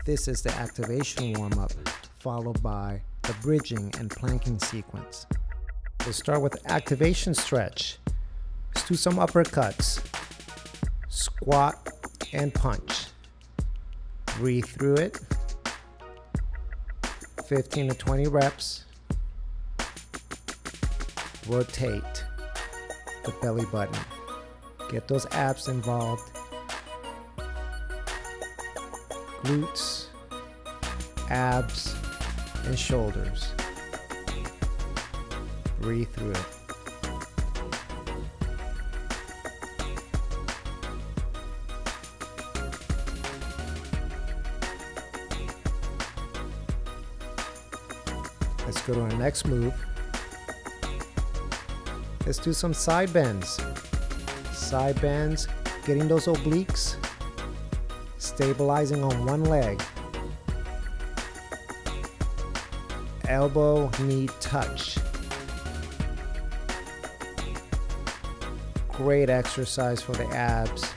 This is the activation warm-up, followed by the bridging and planking sequence. We'll start with the activation stretch. Let's do some uppercuts. Squat and punch. Breathe through it. 15 to 20 reps. Rotate the belly button. Get those abs involved. Glutes, abs, and shoulders. Breathe through it. Let's go to our next move. Let's do some side bends. Side bends, getting those obliques, stabilizing on one leg. Elbow, knee touch. Great exercise for the abs.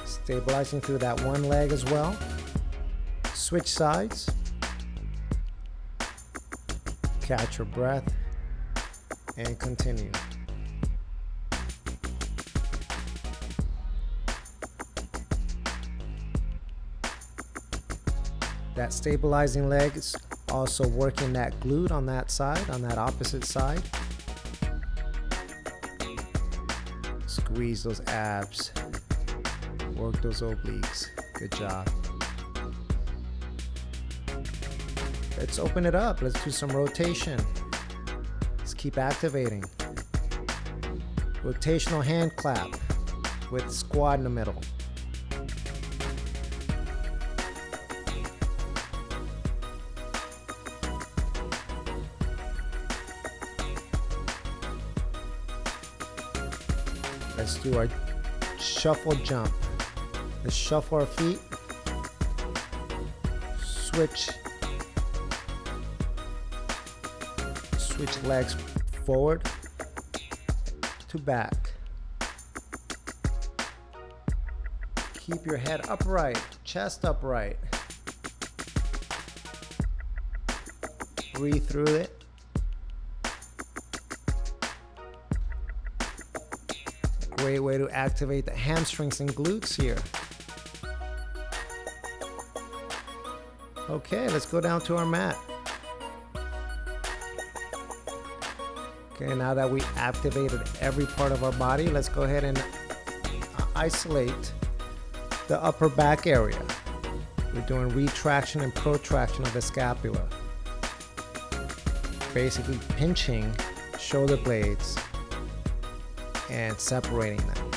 Stabilizing through that one leg as well. Switch sides. Catch your breath and continue. That stabilizing leg is also working that glute on that side, on that opposite side. Squeeze those abs. Work those obliques. Good job. Let's open it up. Let's do some rotation. Let's keep activating. Rotational hand clap with squat in the middle. Let's do our shuffle jump. Let's shuffle our feet. Switch legs forward to back. Keep your head upright, chest upright. Breathe through it. Great way to activate the hamstrings and glutes here. Okay, let's go down to our mat. Okay, now that we activated every part of our body, let's go ahead and isolate the upper back area. We're doing retraction and protraction of the scapula. Basically pinching shoulder blades and separating them.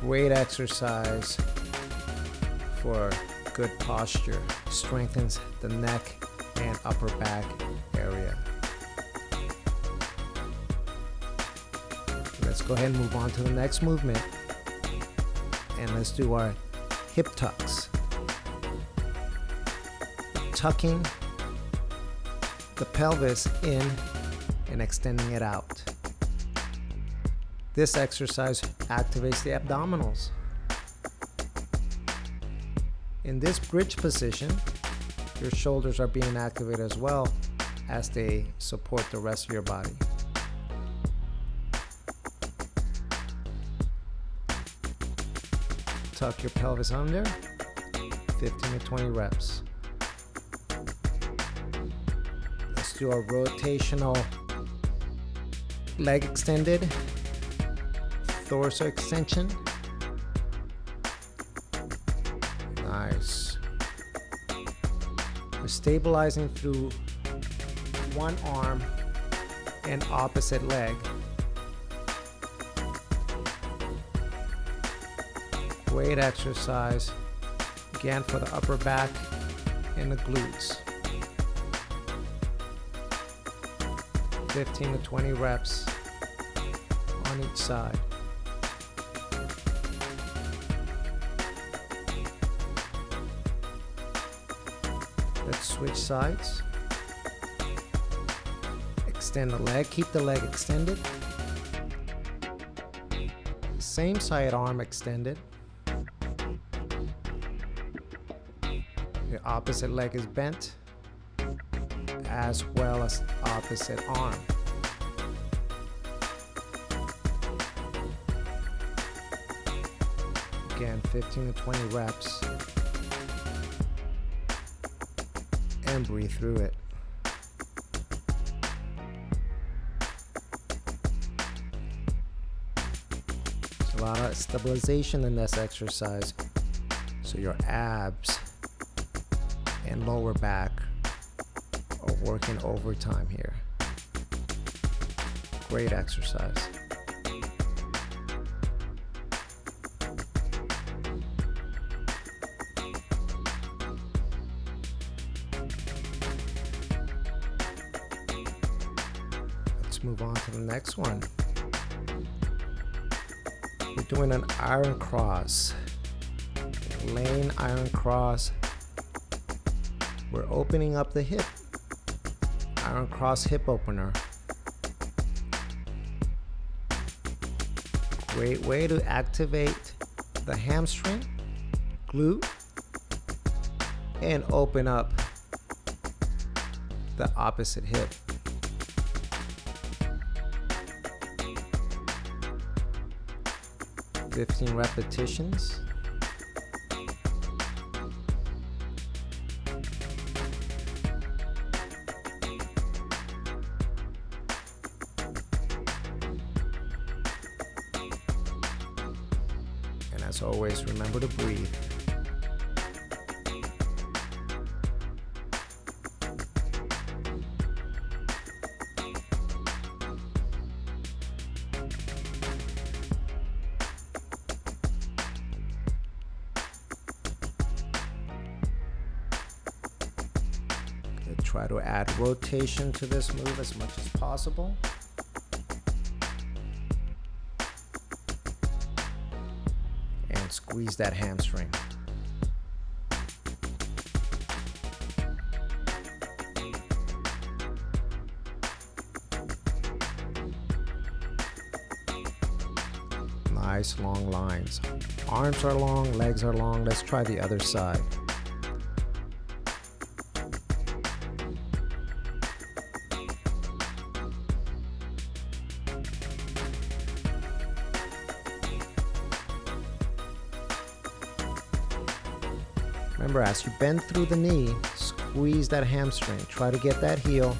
Great exercise for good posture. Strengthens the neck and upper back area. Let's go ahead and move on to the next movement. And let's do our hip tucks. Tucking the pelvis in and extending it out. This exercise activates the abdominals. In this bridge position, your shoulders are being activated as well as they support the rest of your body. Tuck your pelvis under, 15 to 20 reps. Let's do a rotational leg extended, torso extension. Nice. We're stabilizing through one arm and opposite leg. Great exercise, again for the upper back and the glutes. 15 to 20 reps on each side. Let's switch sides. Extend the leg, keep the leg extended. Same side arm extended. Your opposite leg is bent, as well as opposite arm. Again, 15 to 20 reps. And breathe through it. There's a lot of stabilization in this exercise, so your abs and lower back are working overtime here. Great exercise. Let's move on to the next one. We're doing an iron cross. Laying iron cross. We're opening up the hip. Iron cross hip opener. Great way to activate the hamstring, glute, and open up the opposite hip. "15 repetitions. And as always, remember to breathe. Try to add rotation to this move as much as possible. And squeeze that hamstring. Nice long lines. Arms are long, legs are long. Let's try the other side. Remember, as you bend through the knee, squeeze that hamstring. Try to get that heel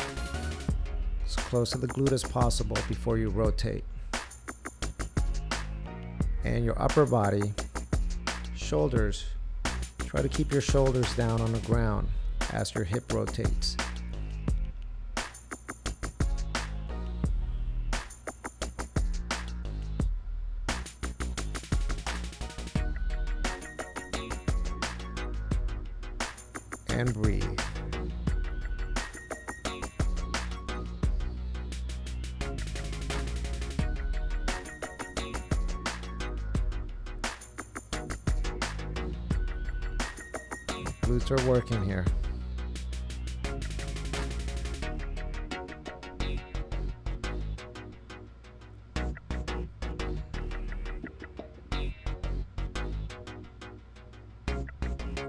as close to the glute as possible before you rotate. And your upper body, shoulders, try to keep your shoulders down on the ground as your hip rotates. And breathe. Glutes are working here.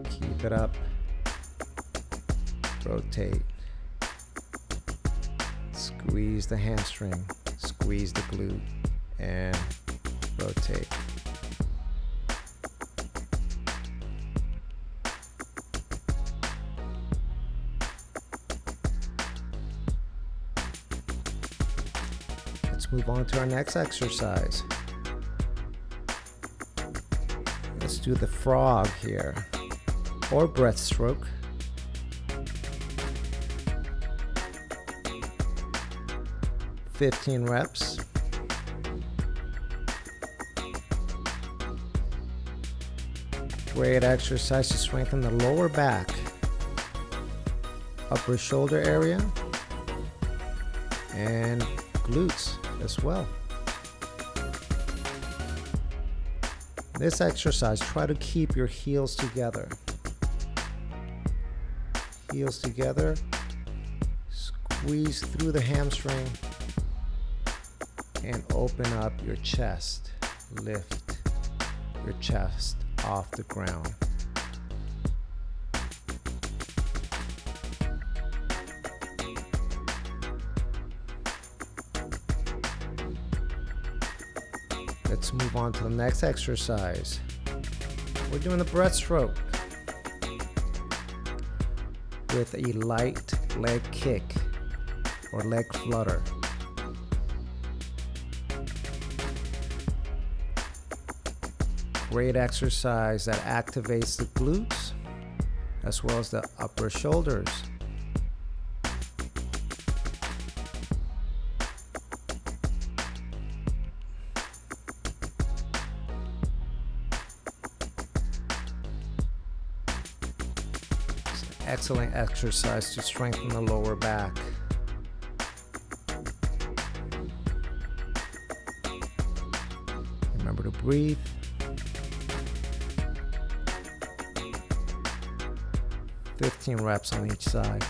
Keep it up. Rotate. Squeeze the hamstring, squeeze the glute, and rotate. Let's move on to our next exercise. Let's do the frog here, or breaststroke. 15 reps. Great exercise to strengthen the lower back, upper shoulder area, and glutes as well. This exercise, try to keep your heels together. Heels together. Squeeze through the hamstring and open up your chest. lift your chest off the ground. Let's move on to the next exercise. We're doing the breaststroke with a light leg kick or leg flutter. Great exercise that activates the glutes as well as the upper shoulders. Excellent exercise to strengthen the lower back. Remember to breathe. Fifteen reps on each side.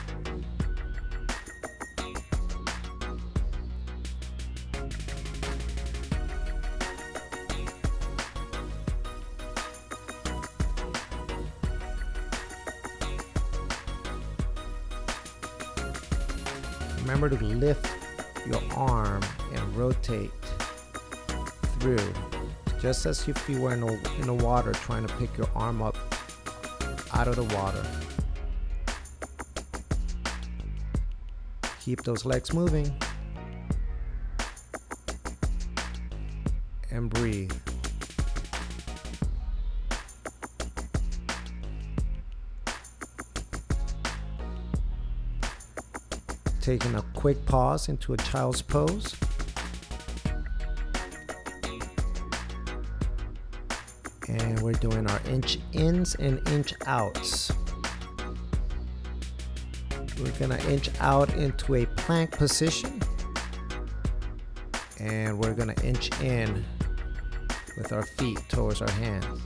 Remember to lift your arm and rotate through, just as if you were in the water trying to pick your arm up out of the water. Keep those legs moving and breathe. Taking a quick pause into a child's pose. And we're doing our inch ins and inch outs. We're gonna inch out into a plank position. And we're gonna inch in with our feet towards our hands.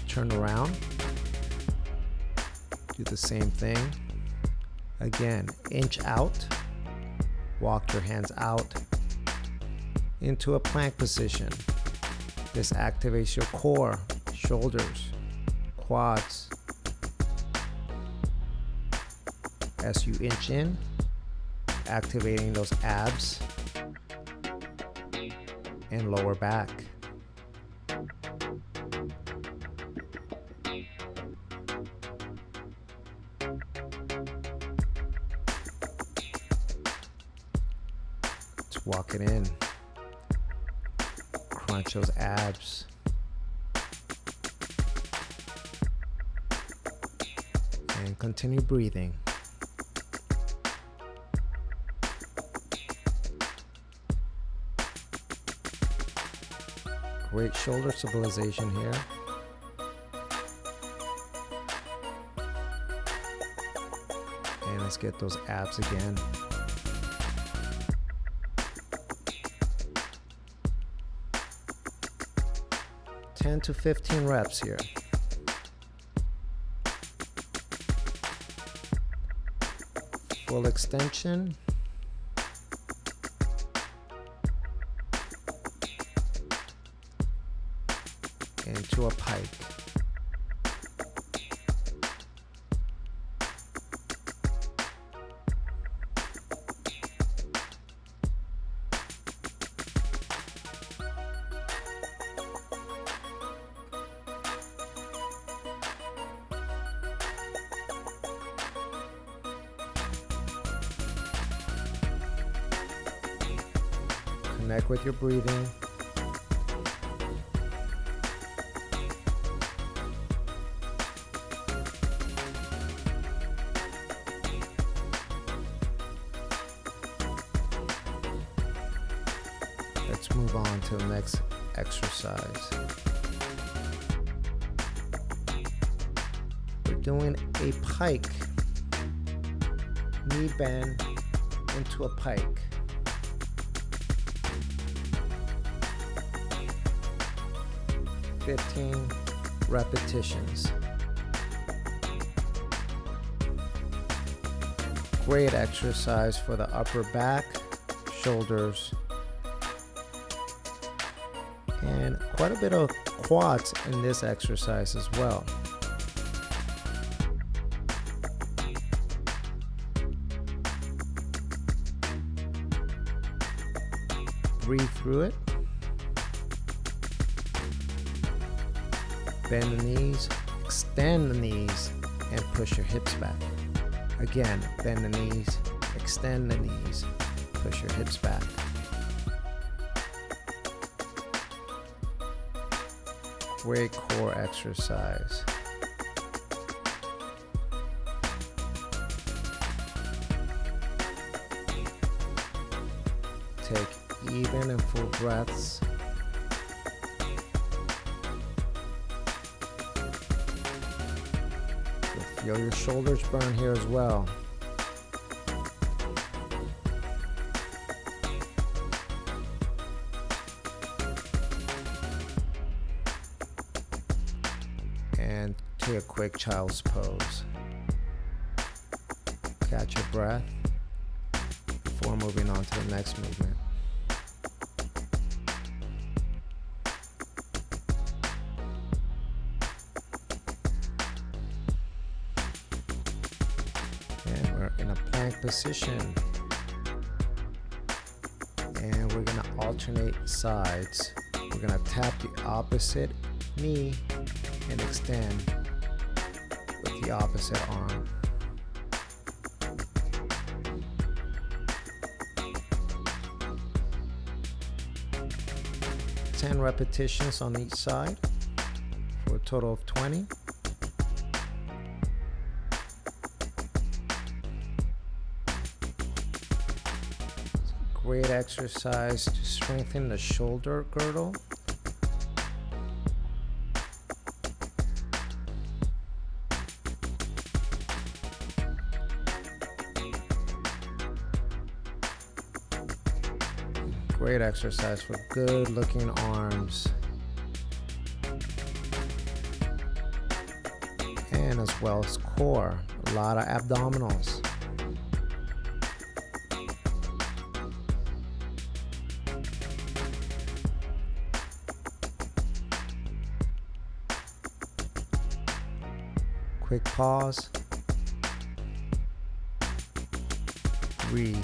Turn around. Do the same thing. Again, inch out, walk your hands out into a plank position. This activates your core, shoulders, quads. As you inch in, activating those abs and lower back. Walk it in, crunch those abs, and continue breathing. Great shoulder stabilization here. And let's get those abs again. 10 to 15 reps here. Full extension. Into a pike. Connect with your breathing. Let's move on to the next exercise. We're doing a pike. Knee bend into a pike. Fifteen repetitions. Great exercise for the upper back, shoulders, and quite a bit of quads in this exercise as well. Breathe through it. Bend the knees, extend the knees, and push your hips back. Again, bend the knees, extend the knees, push your hips back. Great core exercise. Take even and full breaths. You'll feel your shoulders burn here as well. And take a quick child's pose. Catch your breath before moving on to the next movement. And we're in a plank position. And we're gonna alternate sides. We're gonna tap the opposite knee and extend with the opposite arm. 10 repetitions on each side for a total of 20. Great exercise to strengthen the shoulder girdle. Great exercise for good looking arms. And as well as core, a lot of abdominals. Quick pause. Breathe.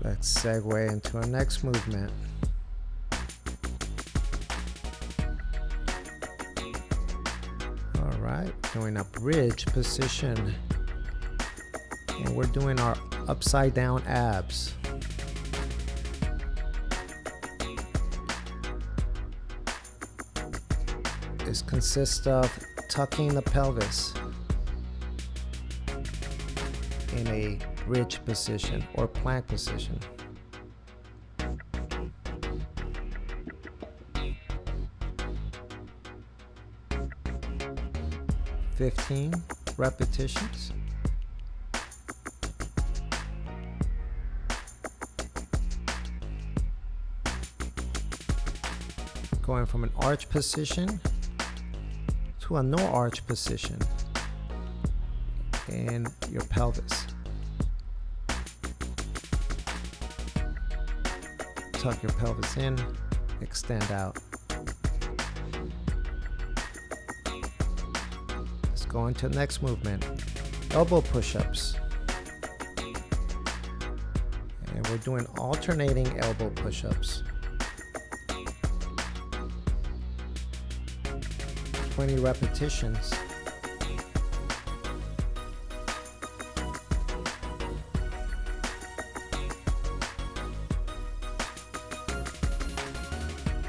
Let's segue into our next movement. All right, doing a bridge position. And we're doing our upside down abs. This consists of tucking the pelvis in a bridge position or plank position. 15 repetitions. Going from an arch position to a no arch position in your pelvis. Tuck your pelvis in, extend out. Let's go into the next movement. Elbow push-ups. And we're doing alternating elbow push-ups. 20 repetitions.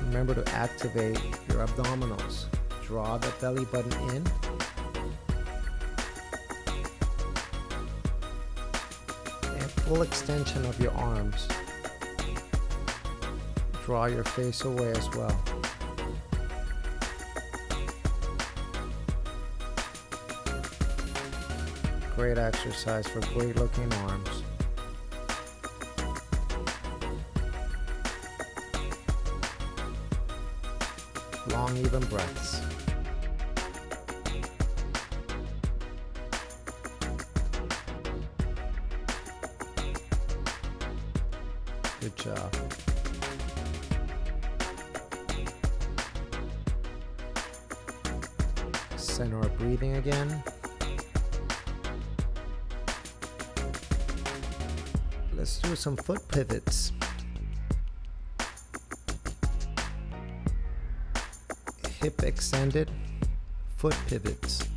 Remember to activate your abdominals. Draw the belly button in. And full extension of your arms. Draw your face away as well. Great exercise for great looking arms. Long, even breaths. Good job. Center our breathing again. Let's do some foot pivots. Hip extended, foot pivots.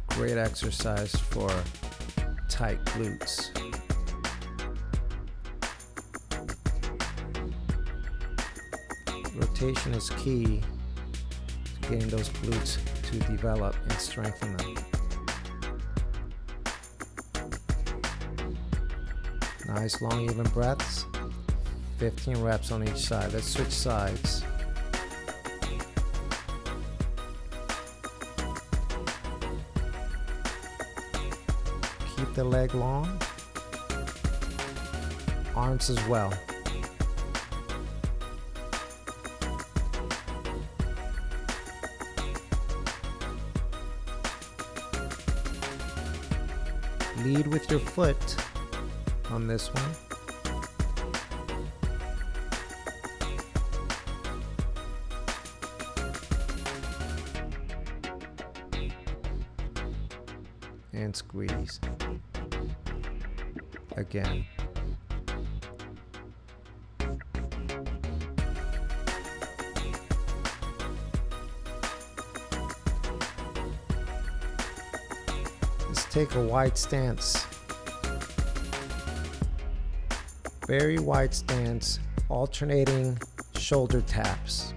Great exercise for tight glutes. Rotation is key to getting those glutes to develop and strengthen them. Nice long even breaths. 15 reps on each side. Let's switch sides. Keep the leg long. Arms as well. Lead with your foot on this one. And squeeze. Again. Let's take a wide stance. Very wide stance, alternating shoulder taps.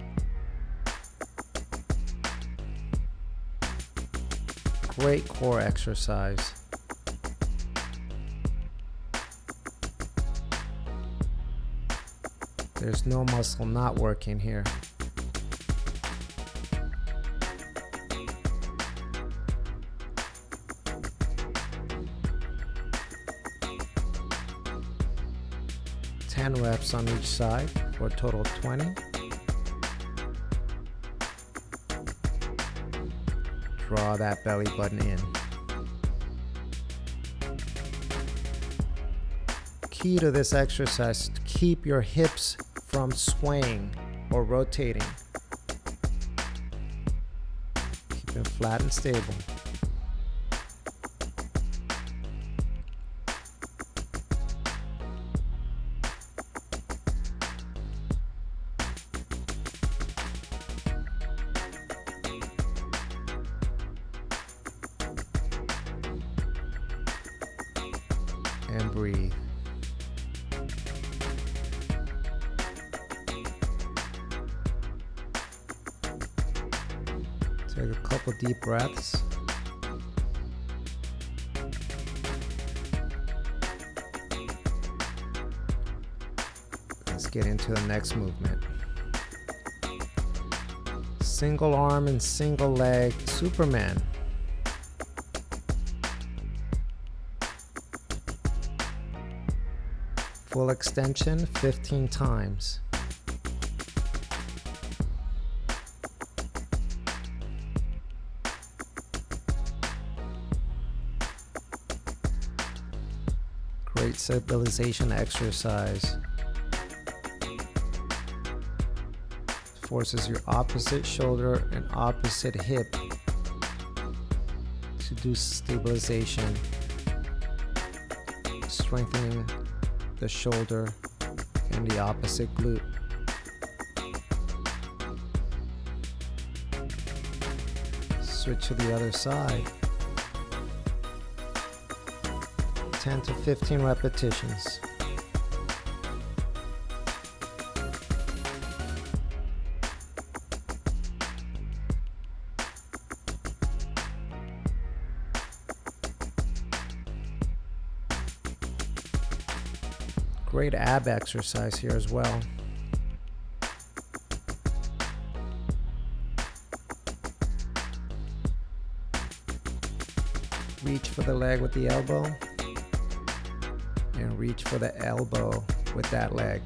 Great core exercise. There's no muscle not working here. Ten reps on each side for a total of 20. Draw that belly button in. Key to this exercise is to keep your hips from swaying or rotating. Keep them flat and stable. And breathe. Take a couple deep breaths. Let's get into the next movement. Single arm and single leg Superman. Full extension 15 times. Great stabilization exercise. Forces your opposite shoulder and opposite hip to do stabilization, strengthening the shoulder and the opposite glute. Switch to the other side. 10 to 15 repetitions. Great ab exercise here as well. Reach for the leg with the elbow and reach for the elbow with that leg.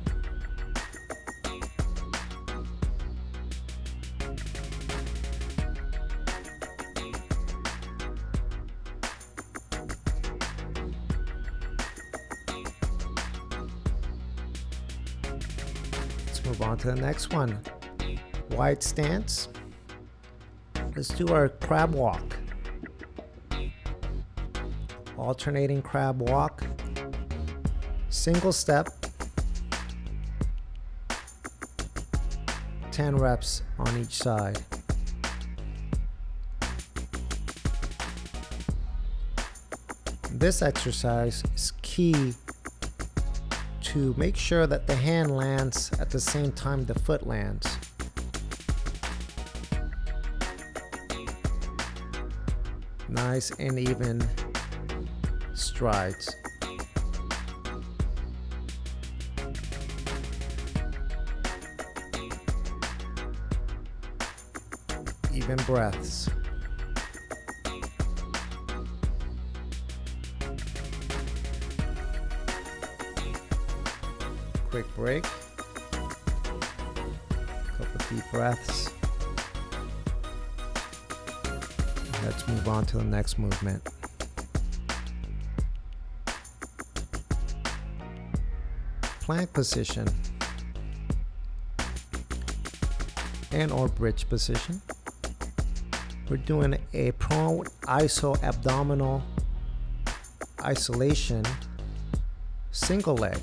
move on to the next one. Wide stance. Let's do our crab walk. Alternating crab walk. Single step. 10 reps on each side. This exercise is key to make sure that the hand lands at the same time the foot lands. Nice and even strides. Even breaths. Quick break. Couple deep breaths. Let's move on to the next movement. Plank position and or bridge position. We're doing a prone iso abdominal isolation single leg.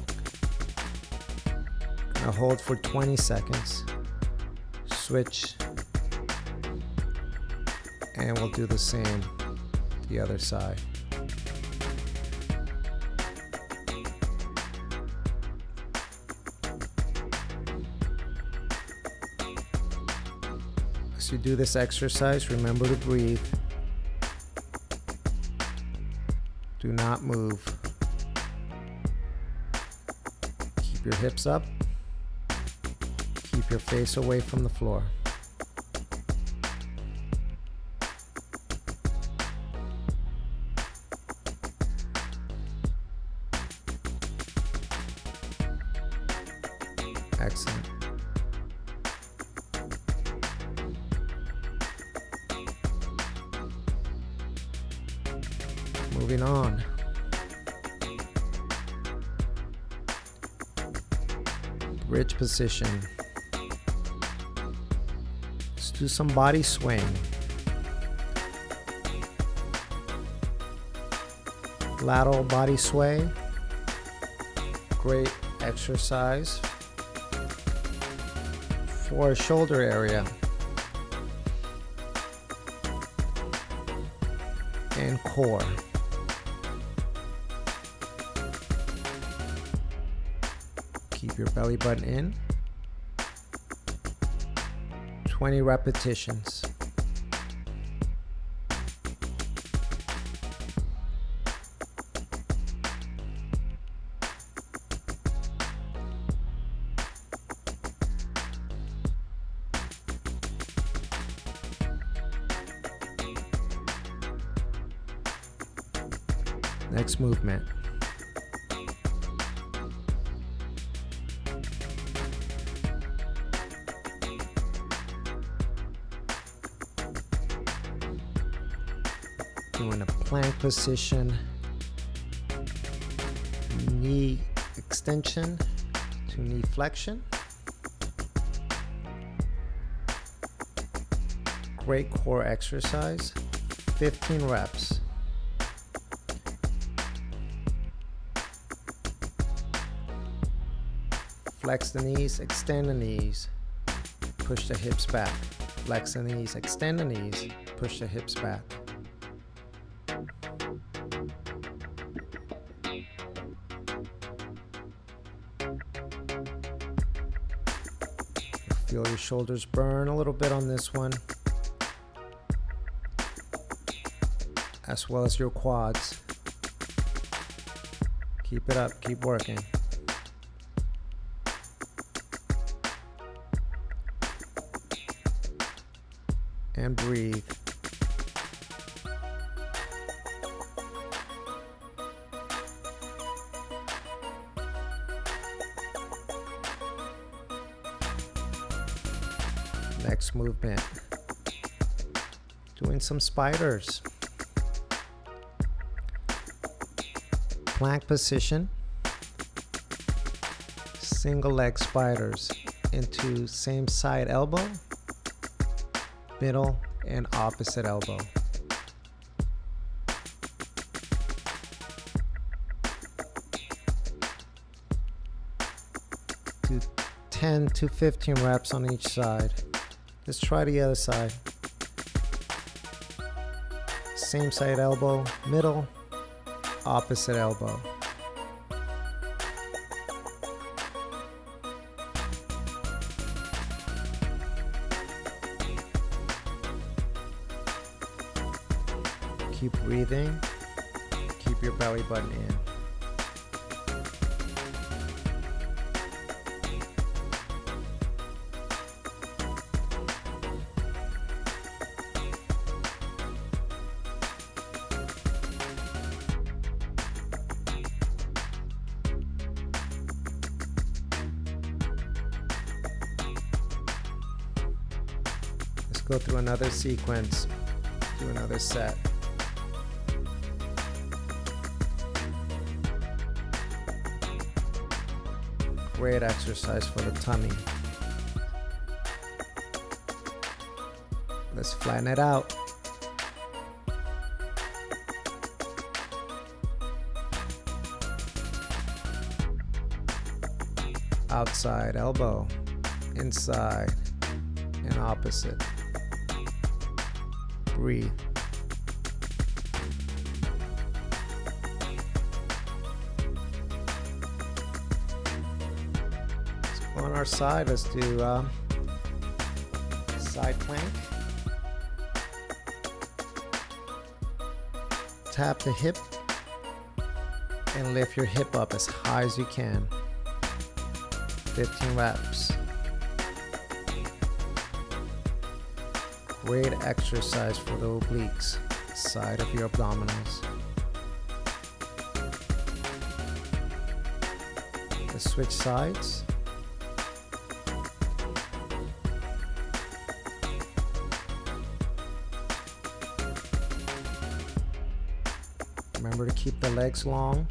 Gonna hold for 20 seconds. Switch. And we'll do the same the other side. As you do this exercise, remember to breathe. Do not move. Keep your hips up. Keep your face away from the floor. Excellent. Moving on. Bridge position. Let's do some body swing. Lateral body sway. Great exercise for shoulder area and core. Keep your belly button in. 20 repetitions. Next movement. Doing a plank position, knee extension to knee flexion. Great core exercise, 15 reps. Flex the knees, extend the knees, push the hips back. Flex the knees, extend the knees, push the hips back. Feel your shoulders burn a little bit on this one, as well as your quads. Keep it up, keep working. And breathe. Next movement. Doing some spiders. Plank position. Single leg spiders into same side elbow, middle, and opposite elbow. Do 10 to 15 reps on each side. Let's try the other side. Same side elbow, middle, opposite elbow. Keep breathing. Keep your belly button in. Let's go through another sequence, do another set. Great exercise for the tummy. Let's flatten it out. Outside elbow, inside, and opposite. Breathe. On our side, let's do side plank. Tap the hip and lift your hip up as high as you can. 15 reps. Great exercise for the obliques, side of your abdominals. Let's switch sides. Remember to keep the legs long.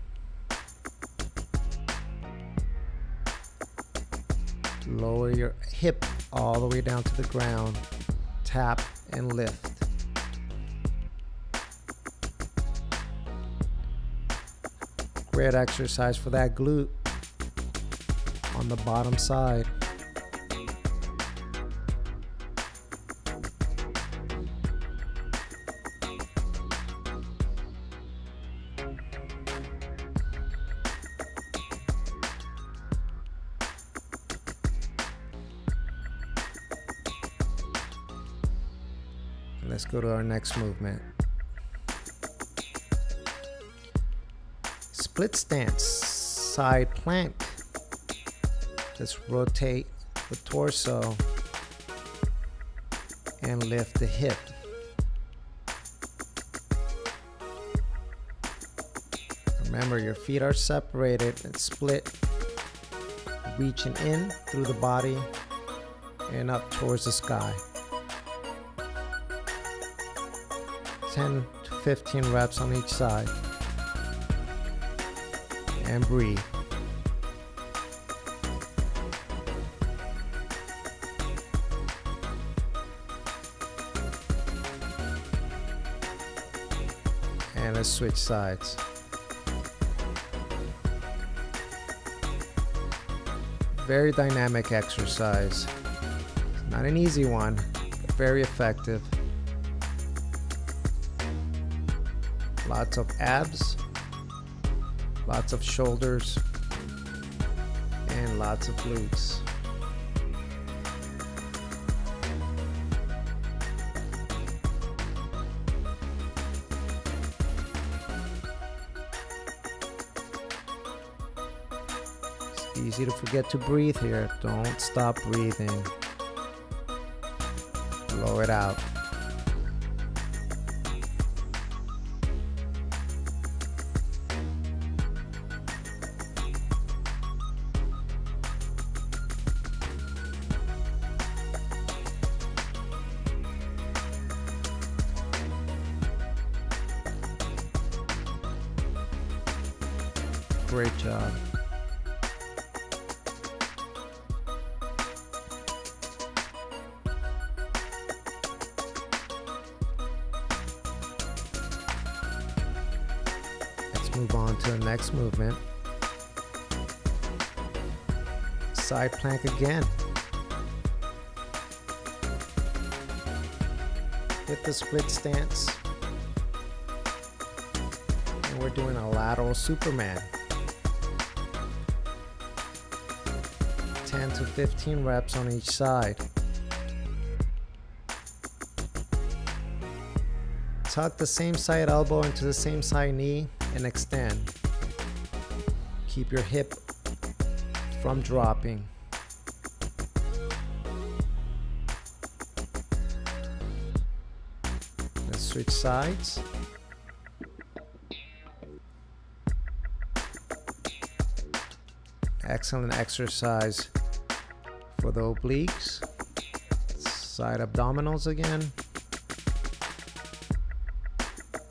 Lower your hip all the way down to the ground. Tap and lift. Great exercise for that glute on the bottom side. Let's go to our next movement. Split stance, side plank. Let's rotate the torso and lift the hip. Remember, your feet are separated and split, reaching in through the body and up towards the sky. 10 to 15 reps on each side. And breathe. And let's switch sides. Very dynamic exercise. Not an easy one, but very effective. Lots of abs, lots of shoulders, and lots of glutes. It's easy to forget to breathe here. Don't stop breathing. Blow it out. Great job. Let's move on to the next movement. Side plank again. With the split stance. And we're doing a lateral Superman. 10 to 15 reps on each side. Tuck the same side elbow into the same side knee and extend. Keep your hip from dropping. Let's switch sides. Excellent exercise for the obliques. Side abdominals again.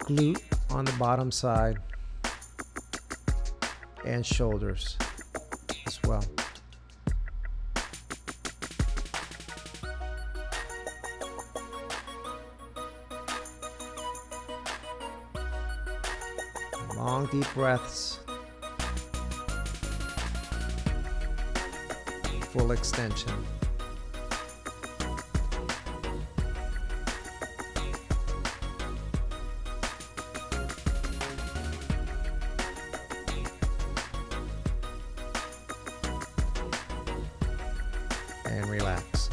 Glute on the bottom side. And shoulders as well. Long deep breaths. Full extension. And relax.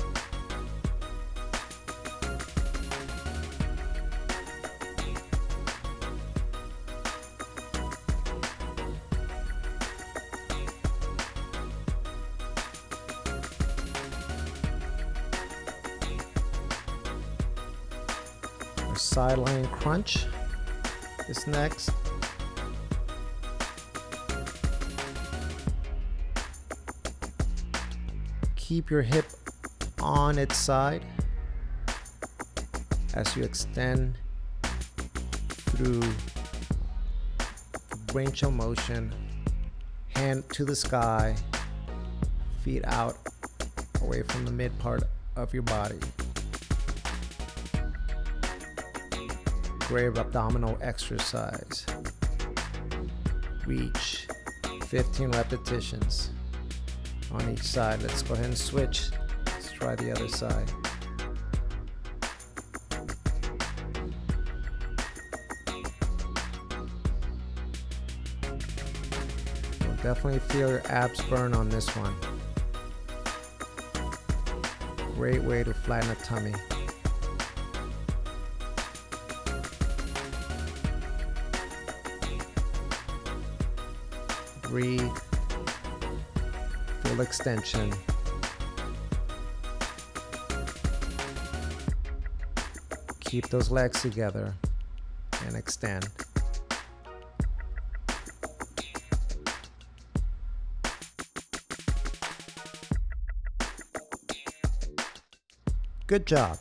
Our sideline crunch is next. Keep your hip on its side as you extend through range of motion, hand to the sky, feet out away from the mid part of your body. Great abdominal exercise. Reach 15 repetitions on each side. Let's go ahead and switch. Let's try the other side. You'll definitely feel your abs burn on this one. Great way to flatten the tummy. Breathe. Full extension. Keep those legs together and extend. Good job.